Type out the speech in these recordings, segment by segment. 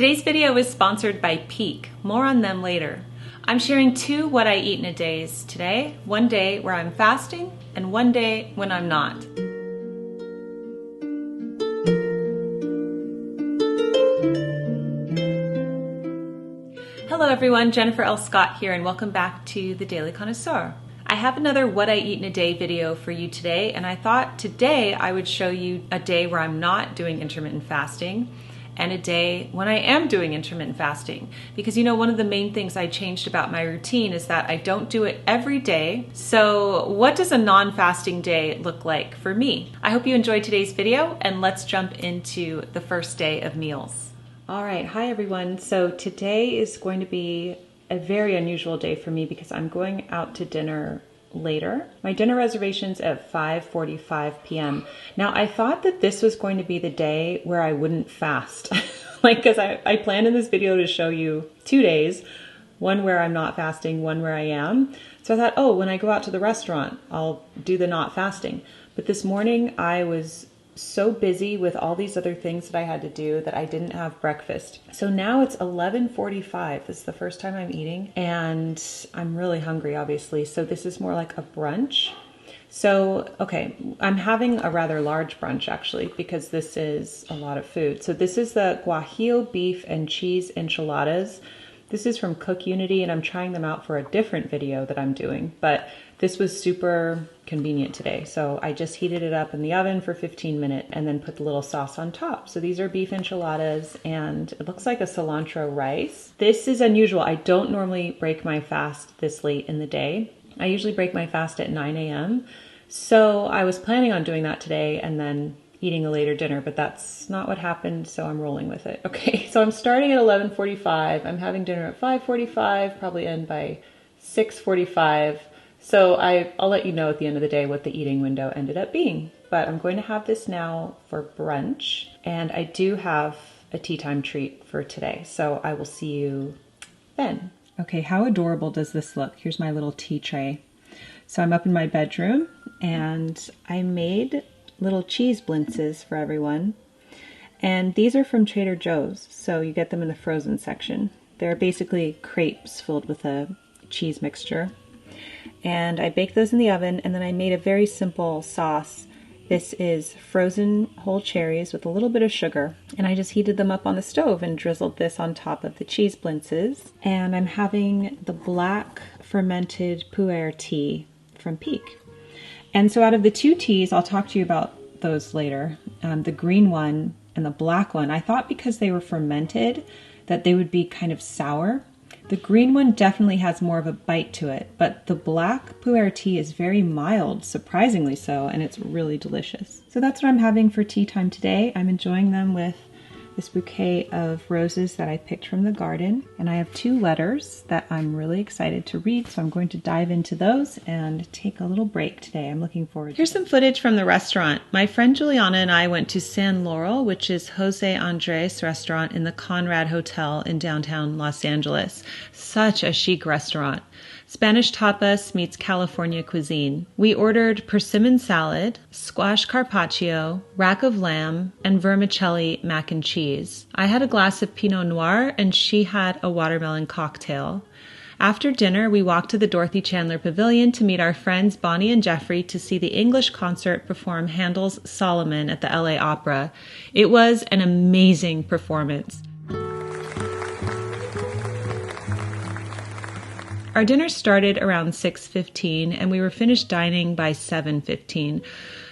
Today's video is sponsored by Pique. More on them later. I'm sharing two what I eat in a days today. One day where I'm fasting and one day when I'm not. Hello everyone, Jennifer L. Scott here and welcome back to the Daily Connoisseur. I have another what I eat in a day video for you today, and I thought today I would show you a day where I'm not doing intermittent fasting and a day when I am doing intermittent fasting. Because you know, one of the main things I changed about my routine is that I don't do it every day. So what does a non-fasting day look like for me? I hope you enjoyed today's video and let's jump into the first day of meals. All right, hi everyone. So today is going to be a very unusual day for me because I'm going out to dinner later. My dinner reservation's at 5:45 p.m. Now I thought that this was going to be the day where I wouldn't fast. Because I planned in this video to show you 2 days, one where I'm not fasting, one where I am. So I thought, oh, when I go out to the restaurant, I'll do the not fasting. But this morning I was so busy with all these other things that I had to do that I didn't have breakfast. So now it's 11:45. This is the first time I'm eating and I'm really hungry, obviously. So this is more like a brunch. So, okay, I'm having a rather large brunch actually because this is a lot of food. So this is the guajillo beef and cheese enchiladas. This is from Cook Unity and I'm trying them out for a different video that I'm doing, but this was super convenient today. So I just heated it up in the oven for 15 minutes and then put the little sauce on top. So these are beef enchiladas and it looks like a cilantro rice. This is unusual. I don't normally break my fast this late in the day. I usually break my fast at 9 a.m. So I was planning on doing that today and then eating a later dinner, but that's not what happened, so I'm rolling with it. Okay, so I'm starting at 11:45. I'm having dinner at 5:45, probably end by 6:45. So I'll let you know at the end of the day what the eating window ended up being. But I'm going to have this now for brunch, and I do have a tea time treat for today, so I will see you then. Okay, how adorable does this look? Here's my little tea tray. So I'm up in my bedroom, and I made little cheese blintzes for everyone. And these are from Trader Joe's, so you get them in the frozen section. They're basically crepes filled with a cheese mixture. And I baked those in the oven, and then I made a very simple sauce. This is frozen whole cherries with a little bit of sugar, and I just heated them up on the stove and drizzled this on top of the cheese blintzes. And I'm having the black fermented pu'er tea from Pique. And so out of the two teas, I'll talk to you about those later, the green one and the black one, I thought because they were fermented that they would be kind of sour. The green one definitely has more of a bite to it, but the black pu'er tea is very mild, surprisingly so, and it's really delicious. So that's what I'm having for tea time today. I'm enjoying them with this bouquet of roses that I picked from the garden. And I have 2 letters that I'm really excited to read, so I'm going to dive into those and take a little break today. I'm looking forward to it. Here's some footage from the restaurant. My friend Juliana and I went to San Laurel, which is Jose Andres restaurant in the Conrad Hotel in downtown Los Angeles. Such a chic restaurant. Spanish tapas meets California cuisine. We ordered persimmon salad, squash carpaccio, rack of lamb, and vermicelli mac and cheese. I had a glass of Pinot Noir and she had a watermelon cocktail. After dinner, we walked to the Dorothy Chandler Pavilion to meet our friends Bonnie and Jeffrey to see the English concert perform Handel's Solomon at the LA Opera. It was an amazing performance. Our dinner started around 6:15 and we were finished dining by 7:15.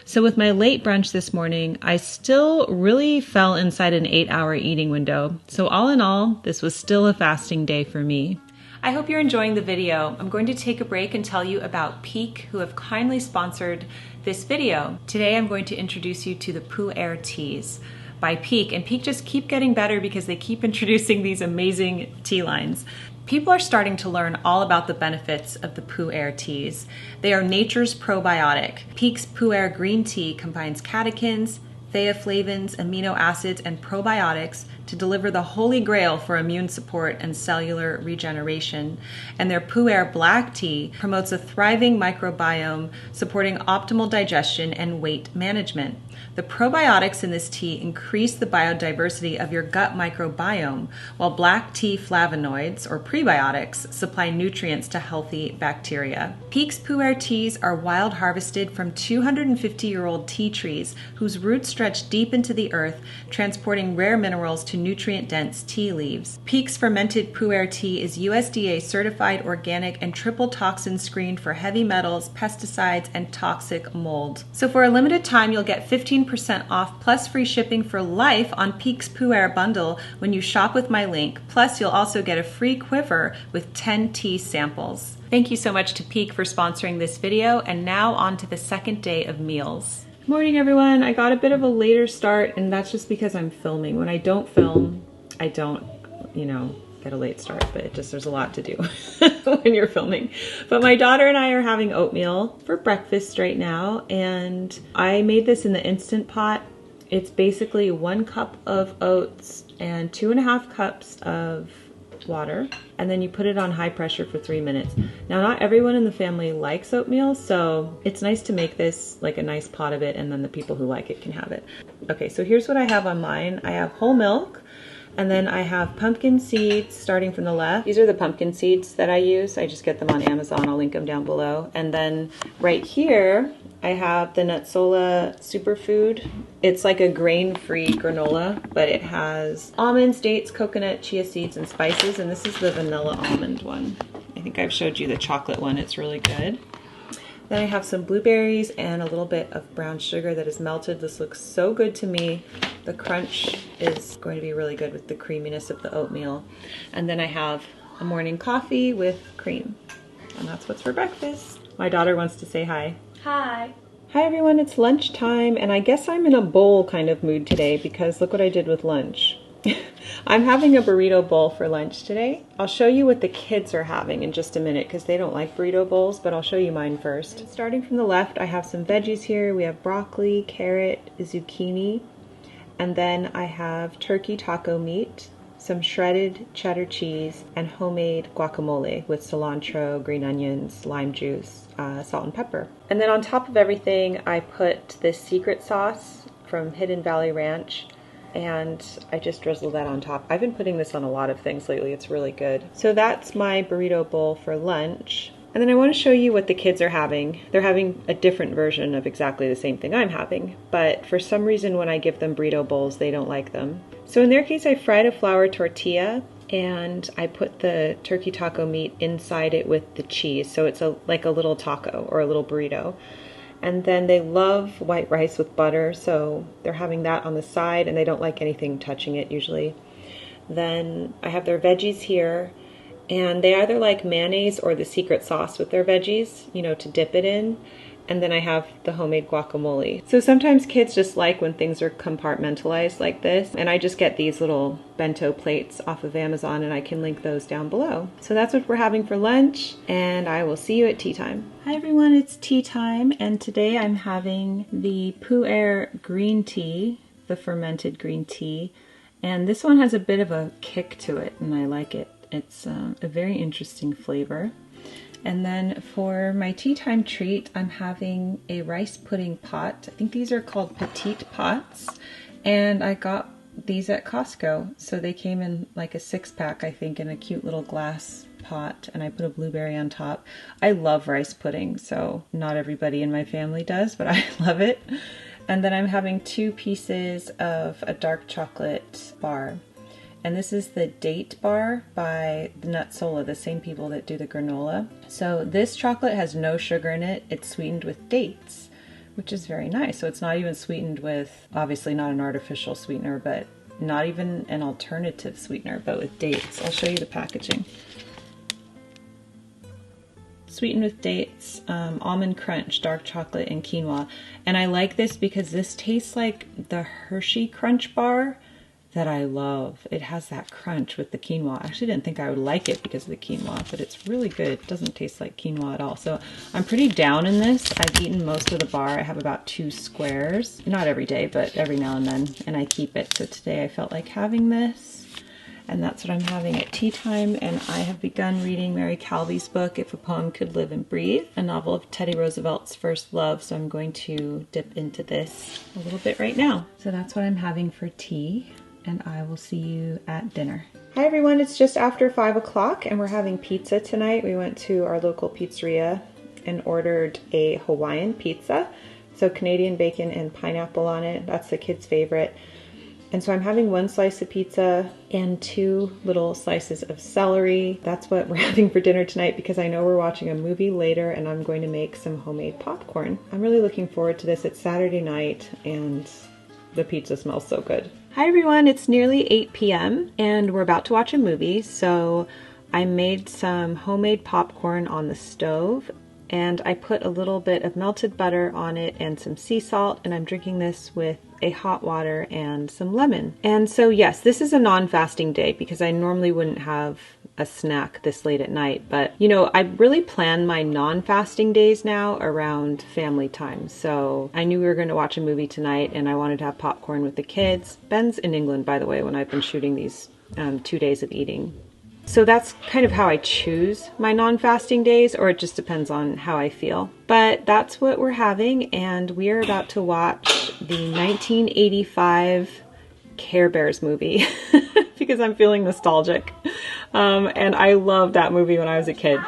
So with my late brunch this morning, I still really fell inside an 8-hour eating window. So all in all, this was still a fasting day for me. I hope you're enjoying the video. I'm going to take a break and tell you about Pique, who have kindly sponsored this video. Today I'm going to introduce you to the pu'er teas by Pique, and Pique just keep getting better because they keep introducing these amazing tea lines. People are starting to learn all about the benefits of the pu'er teas. They are nature's probiotic. Pique's pu'er green tea combines catechins, theaflavins, amino acids, and probiotics to deliver the holy grail for immune support and cellular regeneration. And their pu'er black tea promotes a thriving microbiome, supporting optimal digestion and weight management. The probiotics in this tea increase the biodiversity of your gut microbiome, while black tea flavonoids, or prebiotics, supply nutrients to healthy bacteria. Pique's pu'er teas are wild harvested from 250-year-old tea trees whose roots stretch deep into the earth, transporting rare minerals to nutrient-dense tea leaves. Pique's fermented pu'er tea is USDA certified organic and triple toxin screened for heavy metals, pesticides, and toxic mold. So for a limited time, you'll get 15% off plus free shipping for life on Pique's pu'er bundle when you shop with my link. Plus, you'll also get a free quiver with 10 tea samples. Thank you so much to Pique for sponsoring this video, and now on to the second day of meals. Morning everyone. I got a bit of a later start, and that's just because I'm filming. When I don't film, I don't, get a late start, but there's a lot to do when you're filming. But my daughter and I are having oatmeal for breakfast right now, and I made this in the Instant Pot. It's basically 1 cup of oats and 2.5 cups of water, and then you put it on high pressure for 3 minutes. Now, not everyone in the family likes oatmeal, so it's nice to make this like a nice pot of it, and then the people who like it can have it. Okay, so here's what I have on mine. I have whole milk, and then I have pumpkin seeds starting from the left. These are the pumpkin seeds that I use. I just get them on Amazon. I'll link them down below. And then right here, I have the Nutsola Superfood. It's like a grain-free granola, but it has almonds, dates, coconut, chia seeds, and spices. And this is the vanilla almond one. I think I've showed you the chocolate one. It's really good. Then I have some blueberries and a little bit of brown sugar that is melted. This looks so good to me. The crunch is going to be really good with the creaminess of the oatmeal. And then I have a morning coffee with cream. And that's what's for breakfast. My daughter wants to say hi. Hi. Hi everyone, it's lunchtime, and I guess I'm in a bowl kind of mood today because look what I did with lunch. I'm having a burrito bowl for lunch today. I'll show you what the kids are having in just a minute because they don't like burrito bowls, but I'll show you mine first. Starting from the left, I have some veggies here. We have broccoli, carrot, zucchini, and then I have turkey taco meat, some shredded cheddar cheese, and homemade guacamole with cilantro, green onions, lime juice, salt and pepper. And then on top of everything, I put this secret sauce from Hidden Valley Ranch, and I just drizzle that on top. I've been putting this on a lot of things lately. It's really good. So that's my burrito bowl for lunch. And then I want to show you what the kids are having. They're having a different version of exactly the same thing I'm having, but for some reason when I give them burrito bowls, they don't like them. So in their case, I fried a flour tortilla and I put the turkey taco meat inside it with the cheese. So it's like a little taco or a little burrito. And then they love white rice with butter, so they're having that on the side, and they don't like anything touching it usually. Then I have their veggies here, and they either like mayonnaise or the secret sauce with their veggies, to dip it in. And then I have the homemade guacamole. So sometimes kids just like when things are compartmentalized like this, and I just get these little bento plates off of Amazon, and I can link those down below. So that's what we're having for lunch, and I will see you at tea time. Hi everyone, it's tea time, and today I'm having the pu'er green tea, the fermented green tea, and this one has a bit of a kick to it, and I like it. It's a very interesting flavor. And then for my tea time treat, I'm having a rice pudding pot. I think these are called petite pots, and I got these at Costco. So they came in like a 6-pack, I think, in a cute little glass pot, and I put a blueberry on top. I love rice pudding, so not everybody in my family does, but I love it. And then I'm having 2 pieces of a dark chocolate bar. And this is the date bar by the Nutsola, the same people that do the granola. So this chocolate has no sugar in it. It's sweetened with dates, which is very nice. So it's not even sweetened with, obviously not an artificial sweetener, but not even an alternative sweetener, but with dates. I'll show you the packaging. Sweetened with dates, almond crunch, dark chocolate, and quinoa. And I like this because this tastes like the Hershey Crunch bar that I love. It has that crunch with the quinoa. I actually didn't think I would like it because of the quinoa, but it's really good. It doesn't taste like quinoa at all. So I'm pretty down in this. I've eaten most of the bar. I have about 2 squares. Not every day, but every now and then, and I keep it. So today I felt like having this. and that's what I'm having at tea time. And I have begun reading Mary Calby's book, If a Poem Could Live and Breathe, a novel of Teddy Roosevelt's first love. So I'm going to dip into this a little bit right now. So that's what I'm having for tea, and I will see you at dinner. Hi everyone, it's just after 5 o'clock and we're having pizza tonight. We went to our local pizzeria and ordered a Hawaiian pizza. So Canadian bacon and pineapple on it. That's the kids' favorite. And so I'm having 1 slice of pizza and 2 little slices of celery. That's what we're having for dinner tonight because I know we're watching a movie later and I'm going to make some homemade popcorn. I'm really looking forward to this. It's Saturday night and the pizza smells so good. Hi everyone, it's nearly 8 p.m. and we're about to watch a movie. So I made some homemade popcorn on the stove and I put a little bit of melted butter on it and some sea salt, and I'm drinking this with a hot water and some lemon. And so yes, this is a non-fasting day because I normally wouldn't have a snack this late at night, but you know, I really plan my non-fasting days now around family time. So I knew we were going to watch a movie tonight and I wanted to have popcorn with the kids. Ben's in England, by the way, when I've been shooting these 2 days of eating. So that's kind of how I choose my non-fasting days, or it just depends on how I feel. But that's what we're having, and we are about to watch the 1985 Care Bears movie because I'm feeling nostalgic. And I loved that movie when I was a kid.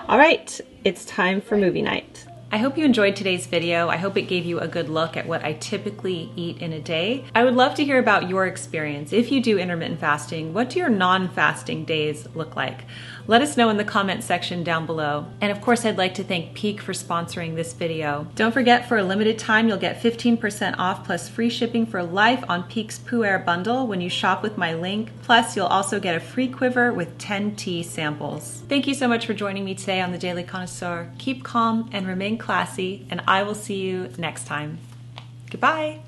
All right, it's time for movie night. I hope you enjoyed today's video. I hope it gave you a good look at what I typically eat in a day. I would love to hear about your experience. If you do intermittent fasting, what do your non-fasting days look like? Let us know in the comment section down below. And of course, I'd like to thank Pique for sponsoring this video. Don't forget, for a limited time, you'll get 15% off plus free shipping for life on Pique's Poo Air bundle when you shop with my link. Plus, you'll also get a free quiver with 10 tea samples. Thank you so much for joining me today on The Daily Connoisseur. Keep calm and remain classy, and I will see you next time. Goodbye.